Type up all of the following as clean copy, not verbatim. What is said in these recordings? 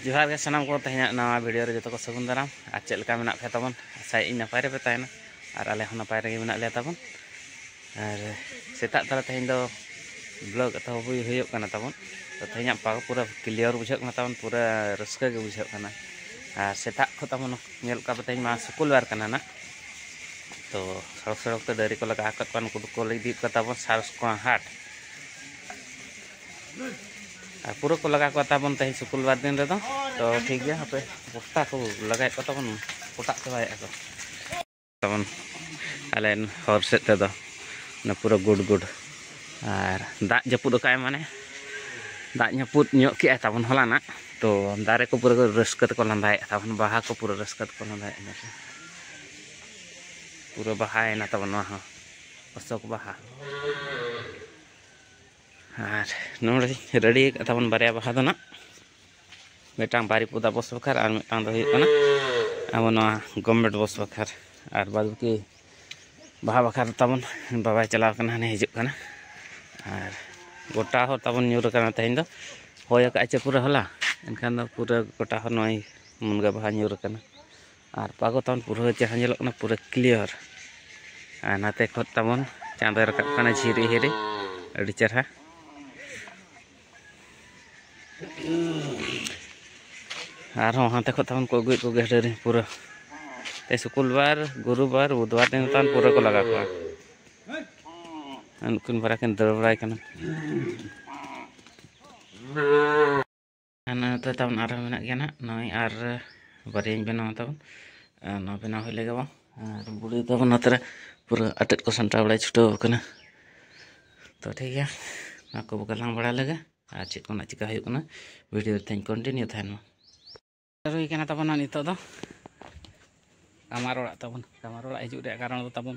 जोहार के सानाम को तेहना नवा वीडियो रे जो को सगुन दाराम और चेक लेका मेना पे ताबन आशा इन नपाय रे पे तायना और आले हन नपाय रे मेना ले ताबन और सेता तरा तेहन दो ब्लॉग तो हुई हुई कना ताबन तो तेहना पाग पूरा क्लियर बुझाक ना ताबन पूरा रस्का के बुझाक कना और सेता को ताबन नेल का तेहन मा स्कूल बार कना ना तो सड़क सड़क तो डरी को लगा हाकत पान को दी का ताबन सारस को हाट और पूरा को लगा को ताबन तेहन स्कूल बार दिन रे तो ठीक गया पे पोटा को लगाय को ताबन पोटा चबाय को ताबन आले हर सेट ते दो ना पूरा गुड गुड और दाग जपुद का माने दाग जपुद ᱧᱚᱜ के ताबन हलाना तो दारे को पूरा रस्का को लंदाय ताबन बाहा को पूरा रस्का को लंदाय पूरा बाहा ना ताबन वहां अशोक बाहा और नोड़े रेडी ताबन बारिया बाहा दो ना मिटांग बारीपुदा बस बखार और मिटांग दो हुई अब गवर्नमेंट बस बखार और बाद की बाहा बखार ताबन बाबा चलाव कना ने हिजुक कना और गोटा हो ताबन न्यूर कना तेहन दो होय का चे पूरा हला एनखान दो पूरा गोटा हो नय मुनगा बाहा न्यूर कना और पागो ताबन पूरा जहां जेलक कना पूरा क्लियर और नाते खत ताबन चांदो रकाब कना झिरी हिरी अड़ी चरहा और वहाँ तक ताबन को अगुई को गेडरी पूरा ते शुक्रवार गुरुवार बुधवार दिन तान पूरा को लगा को उनकुन बारा किन दर बराय कना अन तो ताबन आर मेना गया ना नय आर बारियां बनाव ताबन न बनाव होय लेगा बा और बुड़ी ताबन नतरे पूरा अटेट को संटा बड़ा छुटो कना तो ठीक है ना को गलांग बड़ा लगा और चेक को ना चिका हुई कना वीडियो तेन कंटिन्यू थान रुई कना ताबन नितो दो कामार ओड़ा ताबन कामार ओड़ा हिजुक रे कारण दो ताबन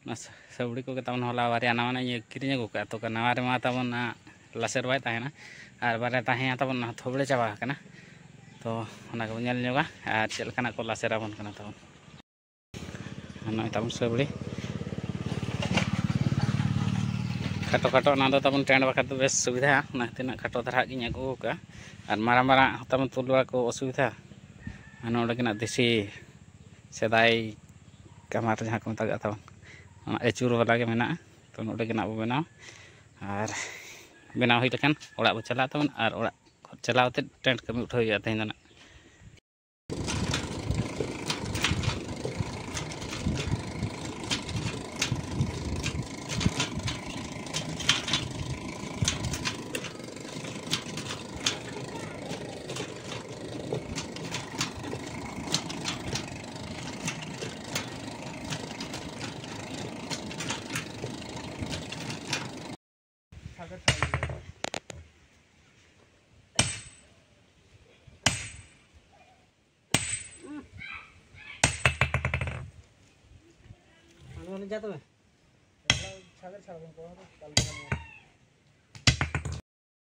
ना सवड़ी को ताबन होला बारिया नवा ने किरिया को का तो नवा रे मा ताबन लासेर बाय ताहेना और बारे ताहे ताबन थोबड़े चाबा कना तो ओना को नेल ᱧᱚᱜᱟ और चेल कना को लासेर आबन कना ताबन नय ताबन सवड़ी खाटो खाटो ना दो ताबन टेंड बाखा तो बेस सुविधा ना तिना खाटो धरा गिन अगु का और मारा मारा ताबन तुलवा को असुविधा नोडे किना देसी सेदाई कमार जहाँ को मता ताबन एचूर वाला के मेना तो नोडे किना बो बनाव और बनाव हुई लखन ओड़ा बो चला ताबन और ओड़ा चलावते टेंट कमी उठाव हुई तेहन ना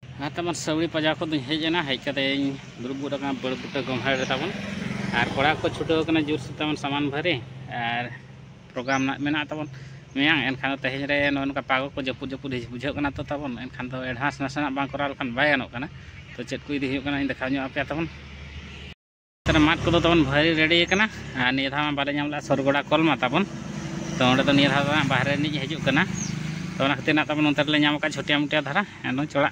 हाँ तमन सवड़ी पजा को हेजना हेजते दुर्ब बुड़ा बड़ बुटा गम्हाड़ ताबन और कड़ा को छुटो कना जोर से ताबन सामान भरे और प्रोग्राम ना मेना ताबन मेयां एनखान तेहन रे नोनका पागो को जपुद जपुद बुझाव कना तो ताबन एनखान तो एडवांस नासना बां करा लखान बाय गानों कना तो चेक को इदी हुई कना इन देखाव ᱧᱚᱜ आपे ताबन तने माट को ताबन भारी रेडी कना और निया धा बाले ᱧᱟᱢला सरगोड़ा कल मा ताबन तो ओंडे तो निया धा बाहरे नि हिजुक कना तो ओना खातिर ना ताबन उनतर ले ᱧᱟᱢ का छोटिया मोटिया धारा एनो चोड़ा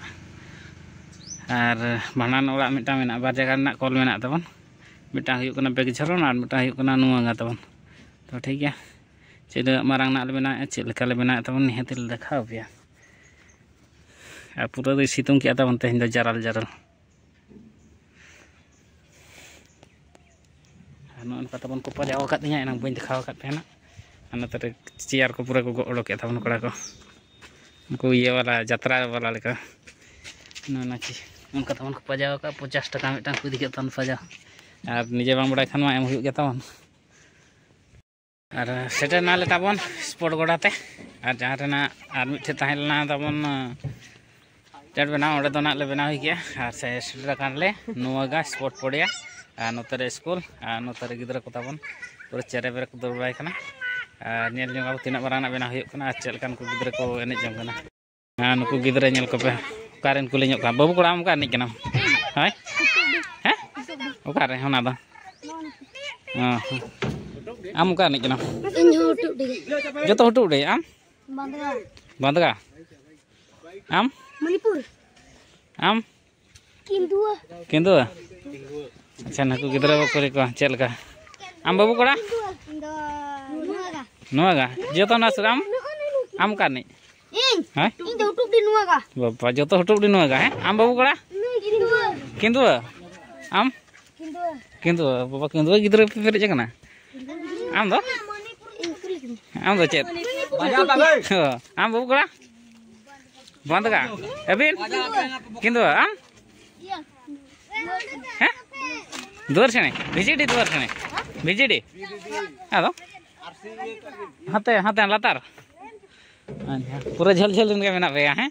और भांडान ओड़ा मिटा मेना बार जगह ना कल मेना ताबन मिटा हुई कना बेग झरन और मिटा हुई कना नुआ ताबन तो ठीक गया चेद मारांग ना ले बना चेक लेका ले बना ताबन निहाती ले देखाव पिया और पूरा दो सितुंग किया ताबन तेहन दो जरल जरल नोनका ताबन को पजाव का दिया एना बइन देखाव का तेना नतरे चेयर को पूरा को ओडोके ताबन कड़ा को उनको ये वाला यात्रा वाला लेका नाची उनका ताबन को पजाव का 50 टाका मिटांग को दिखे ताबन पजाव और निजे बांग बड़ा खान मा एम हुई ताबन और सेटर नाले ताबन स्पोर्ट गोड़ाते और जहाँ रेना और मिठे ताहेलना ताबन टेंट बनाव ओडे दो ना ले बनाव गया और से सेटर कान ले नुआगा स्पोर्ट पड़िया और नोतरे स्कूल और नोतरे गिद्रा को ताबन पूरा चेरे बेरे को दौड़ाय कना और नेल ᱧᱚᱜᱟ तीना बाराना बनाव हुई कना चेल कान को गिद्रा को एने जम कना नुकु गिद्रा नेल को पे कारेन को ले ᱧᱚᱜ का बाबू कोड़ा हम का एने कना हाय हैं Oka re hona da. Am oka ni kana. Joto hutu de am. Bandga. Am? Manipur. Am? Kindua. Acha naku gidra ba kore ko chel ka. Am babu kora? Nuaga. Joto na suram? Am ka ni. Hai? Ing hutu di nuaga. Bapa joto hutu di nuaga he. Am babu kora? Kindua. Am? Kindua. Bapa kindua gidra pere jagana. Am do? Am do chet. Am babu kora? Bandga. Ebin? Kindua am? Hah? Dua sini, VGD dua sini, VGD. Ada? Hati latar. Pura jal-jal इनका मेना पे हैं।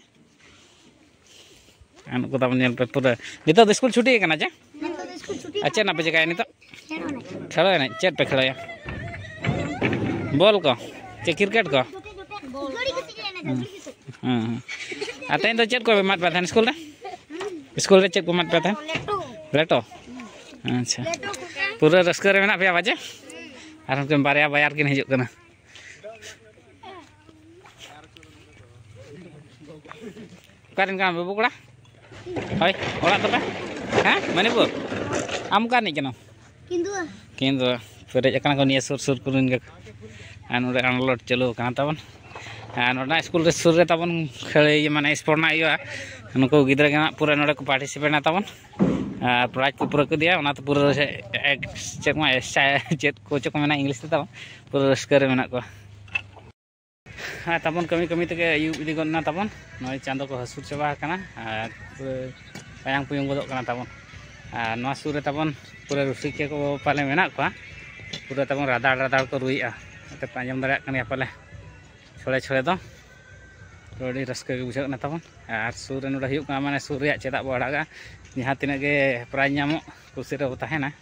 अन को तब nil पे पूरा। नितो तो स्कूल छुट्टी है क्या ना जे? अच्छा ना पे जगह नितो? खेलो है ना? चेट पे खेलो या? बॉल को? चे क्रिकेट को? आता इन तो चेट को मत पता है स्कूल रे? स्कूल रे चेट को मत पता है? लेटो। अच्छा। पूरा रस्कर में ना पे आवाज़ है? आराम से बारे आप बाजार की नहीं जुकना। Karin kan babu kura? Hoi, orang tu apa? Hah? Manipur? Am kan ni kena? Kindua. Pada jangan kau ni sur kurun ke? Anu dah unload celu kan tawan. Anu dah school dah sur tawan kali mana sport na iya. Anu kau gidra kan pura anu dah kau participate na tawan. Prize ko pura ko dia, una tu pura cek mah cek ko cek mana English tu tawan. Pura sekarang mana ko. Tapon kami tege ayu idi gonna tapon noi chando ko hasur chaba kana ar payang puyung godok kana tapon noa sur re tapon pura rusike ko pale menak ko pura tapon radar ko ruia te panjam dara kana pale chole do rodi raska ge bujak na tapon ar sur re no dah yuk kana mane sur ria cedak boda ga jaha tina ge prize nyamok kusi re tahena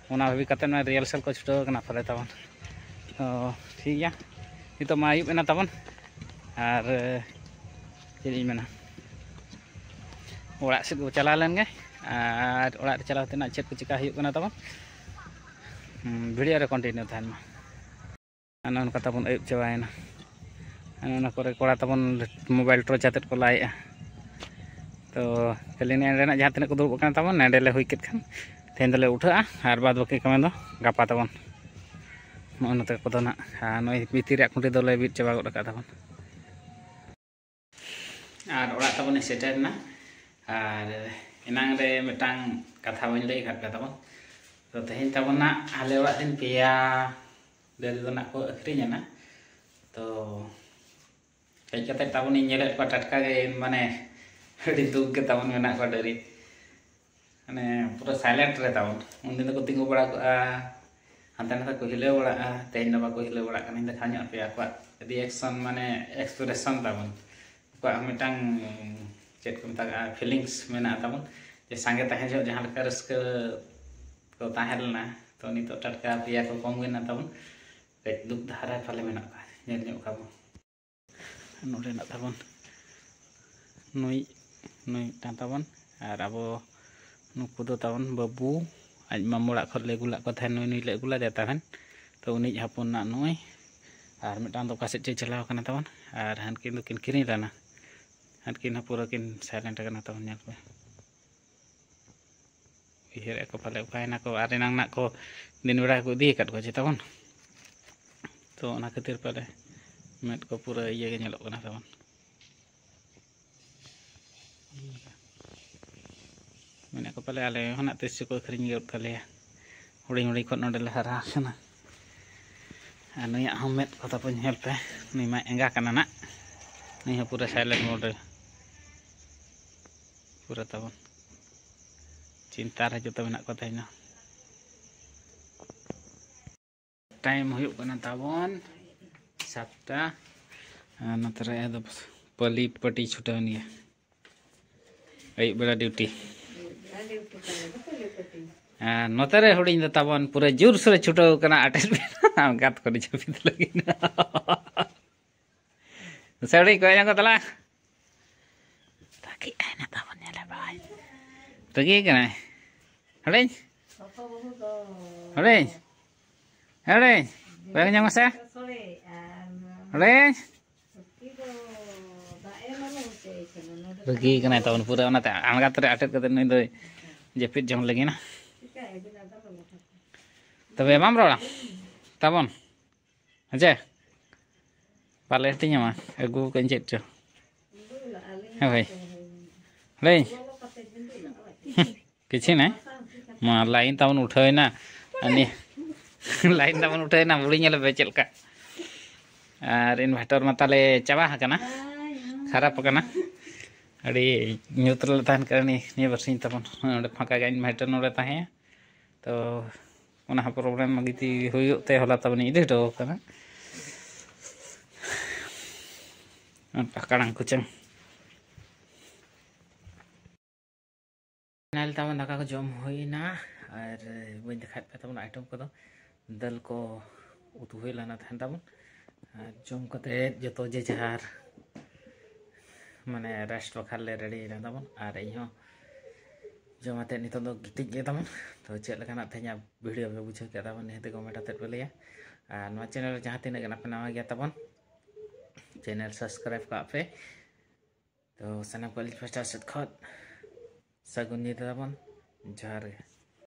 ona bhabi kate na rehearsal ko chuto kana pale tapon to thik ya itu mah ayub enak tapon ar jadi mana orang sih gue calalan ke ar orang calau tu nak chat ku cekah ayub kena tapon video ada continue tahan mah anak kata pun ayub cawain anak korek korat tapon mobile terus catat ko lai to kali ni ada nak jahat nak kudur bukan tapon ada le huikit kan ten le utha ar bad baki kamen do gapa tapon mau nanti koto nak noi bitir aku tidak boleh bit coba kau tapon ar orang tapon ni setter na ar enang re metang kata bani lagi kata tapon to tehin tapon na ale orang tin pia dari tu nak ko akhirnya na to kayak kata tapon ni nyelek ko tatka ge mane ditug ke tapon menak ko dari ane pura silent re tapon undin ko tinggu bada ko hantar ko hilau bada tehin na ko hilau bada kan inda khanya pe akwa reaction mane expression tapon ko metang chat ko meta feelings mena tapon je sange tahen jo jahan ka raska ko tahelna to ni to tatka pia ko kongwena tapon kait duk dhara phale mena ka nyel nyok ka node na tapon noi tapon ar abo nuku do tapon babu aj mamora khot le gula ko than noi le gula deta kan to uni hapon na noi ar metang to kaset che chalao kana tapon ar hankin do kin kini lana hankin ha pura kin silent kana tapon nyal pe ihir ko phale upai na ko are nang nak ko din bera ko di kat ko che tapon to ona khatir pale met ko pura iye ge nyalok kana tapon mana ko pale ale hona tes ko khring ge pale huri ko node le hara kana anu ya homet ko tapon help ni ma enga kana na ni ha pura silent mode pura tapon cinta ra joto menak ko taina time huyuk kana tapon sabta natre ado pali pati chuta ni ay bela duty notare huding da tapon pura jur sure chuta kana attachment gat ko japit lagi na Sorry, ko yang ko tala. Taki ay na tapon niya labay. Taki ka na. Halin? Hore. Hore. Bayang nyang masa? Hore. Pergi kena tahun pura na ta angkat re atet kata ni doi jepit jong lagi na. Tapi emang bro lah. Tabon. Aja. Paler tinya mah. Aku kencet tu. Hai. Lei. किसी नहीं मां line तवन उठाए ना अनि line तवन उठाए ना बुढ़ी नेले बेचल का और इन्वर्टर माताले चाबा हकना खराब हकना अड़ी न्यूट्रल तान करनी नि बरसिन तवन ओडे फाका गा इन्वर्टर नोडे ताहे तो ओना प्रॉब्लम मगिति होयोते होला तवन इदे दो कना पकड़ां कुचंग नाल तवन दाका को जम होइना और बइन देखा पे तवन आइटम को दल को उतु होइलाना थान तवन जम कते जतो जे जहार माने रेस्ट खाले रेडी ना तवन और इहो जमाते नितो दो गिटिज गे तवन तो चेक लकाना थे냐 वीडियो पे बुझे के तवन नेते कमेंट आते बोलिया और नवा चैनल जहां तिना गना पे नवा गया तवन चैनल सब्सक्राइब का पे तो सना को फर्स्ट सेट खत सगुन नी तवन जहार